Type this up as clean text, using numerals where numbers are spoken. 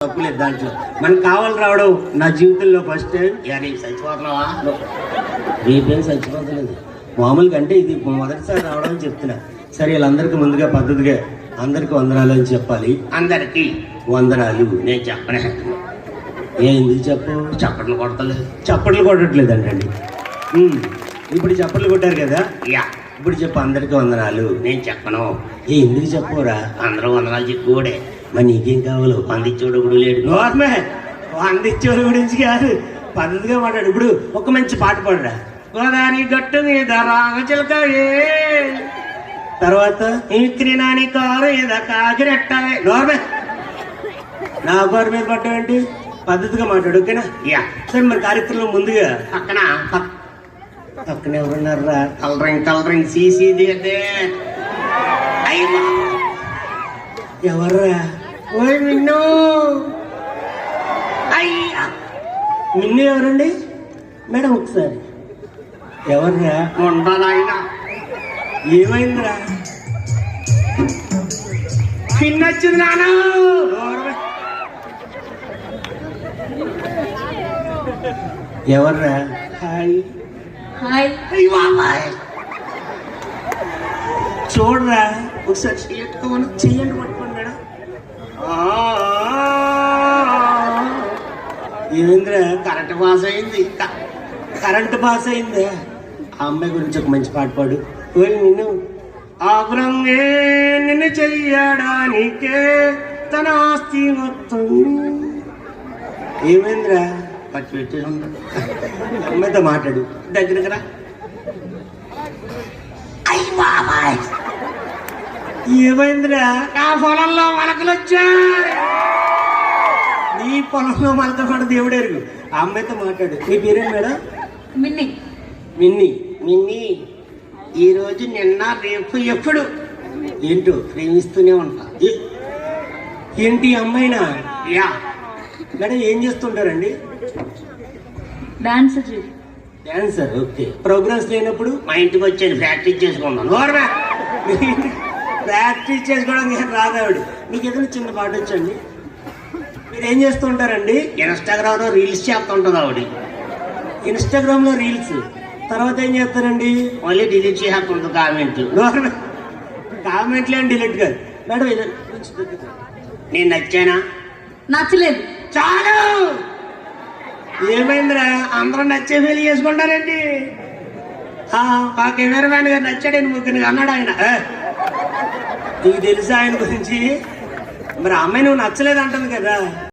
తప్పులేదు దాంట్లో. మనకు కావాలి రావడం నా జీవితంలో ఫస్ట్ టైం. చచ్చిపోతున్నావా? రేపేం చచ్చిపోతలేదు, మామూలుగా అంటే ఇది మొదటిసారి రావడం అని చెప్తున్నా. సరే, వీళ్ళందరికీ ముందుగా పద్ధతిగా అందరికి వందనాలు అని చెప్పాలి. అందరికి వందనాలు. నేను చెప్పనే. ఎందుకు చెప్పు? చప్పట్లు కొడతలేదు. చప్పట్లు కొట్టట్లేదంటండి. ఇప్పుడు చప్పట్లు కొట్టారు కదా, యా ఇప్పుడు చెప్పు అందరికి వందనాలు. నేను చెప్పను. ఎందుకు చెప్పోరా? అందరూ వందనాలు చెప్పుకోడే. మరి నీకేం కావాలో? అందించోడు కూడా లేడు. నోర్మే, అందించేవాళ్ళ గురించి కాదు, పద్ధతిగా మాట్లాడు. ఇప్పుడు ఒక మంచి పాట పాడరా. గోదాని గట్టు మీద రాగచిలకయే, తర్వాత ఇంక్రి నాని కారు మీద కాకిరెట్టవే. నోర్మే, నా కారు మీద పట్టవేంటి? పద్ధతిగా మాట్లాడు, ఓకేనా? యా సరే, మరి కార్యక్రమం ముందుగా పక్కన పక్కన ఎవరున్నారా? Colouring CC దిగదే. అయ్యా ఎవర్రా? ఓయ్ మిన్ను. అయ్యా నిన్ను ఎవరండి మేడం? ఒకసారి ఎవర్రా? ఉండనాయన ఏమైందిరా? పిన్నొచ్చింది నాన్న. ఎవర్రా? Hi hi. చూడరా ఒకసారి చెయ్యండి పట్టుకోండి మేడం. ఏమైందిరా? కరెంట్ పాస్ అయింది. కరెంట్ పాస్ అయిందా? ఆ అమ్మాయి గురించి ఒక మంచి పాట పాడు. ఓయ్ నిన్ను. ఆగ్రంగే నిన్ను చెయ్యడానికే తన ఆస్తి మొత్తం. ఏమైందిరా? ఖర్చు పెట్టి అమ్మాయితో మాట్లాడు. దగ్గరికి రా. అయ్యి బాబాయ్, ఏమైందిరా? నా పొలంలో మొలకలు వచ్చాయి. నీ పొలంలో మనతో పాటు దేవుడు ఎరుగు. ఆ అమ్మాయితో మాట్లాడు. నీ పేరేంటి మేడం? మిన్ని. మిన్ని. మిన్ని, ఈరోజు నిన్న రేపు ఎప్పుడు ఏంటో ప్రేమిస్తూనే ఉంటా. ఏంటి అమ్మాయినా? యా మేడం ఏం చేస్తుంటారండి? డాన్స్. డాన్సర్. ఓకే. ప్రోగ్రామ్స్ లేనప్పుడు మా ఇంటికి వచ్చాను, ప్రాక్టీస్ చేసుకున్నాను. ప్రాక్టీస్ చేసుకోవడానికి ఏం రాదావిడ. మీకు ఏదైనా చిన్న పాట వచ్చండి? మీరు ఏం చేస్తుంటారండి? ఇన్స్టాగ్రామ్ లో రీల్స్ చేస్తుంటది ఆవిడ. ఇన్స్టాగ్రామ్ లో రీల్స్, తర్వాత ఏం చేస్తారండి? మళ్ళీ డిలీట్ చేస్తుంది కామెంట్లు. కామెంట్లు ఏం డిలీట్ కాదు మేడం. నేను నచ్చానా? నచ్చలేదు. చాలు. ఏమైందిరా? అందరూ నచ్చే ఫీల్ చేసుకుంటారండి. ఆ కెమెరా మ్యాన్ గారు నచ్చాడని ముగ్గురు అన్నాడు ఆయన. నీకు తెలుసా ఆయన గురించి? మరి అమ్మాయి నువ్వు నచ్చలేదు అంటుంది కదా.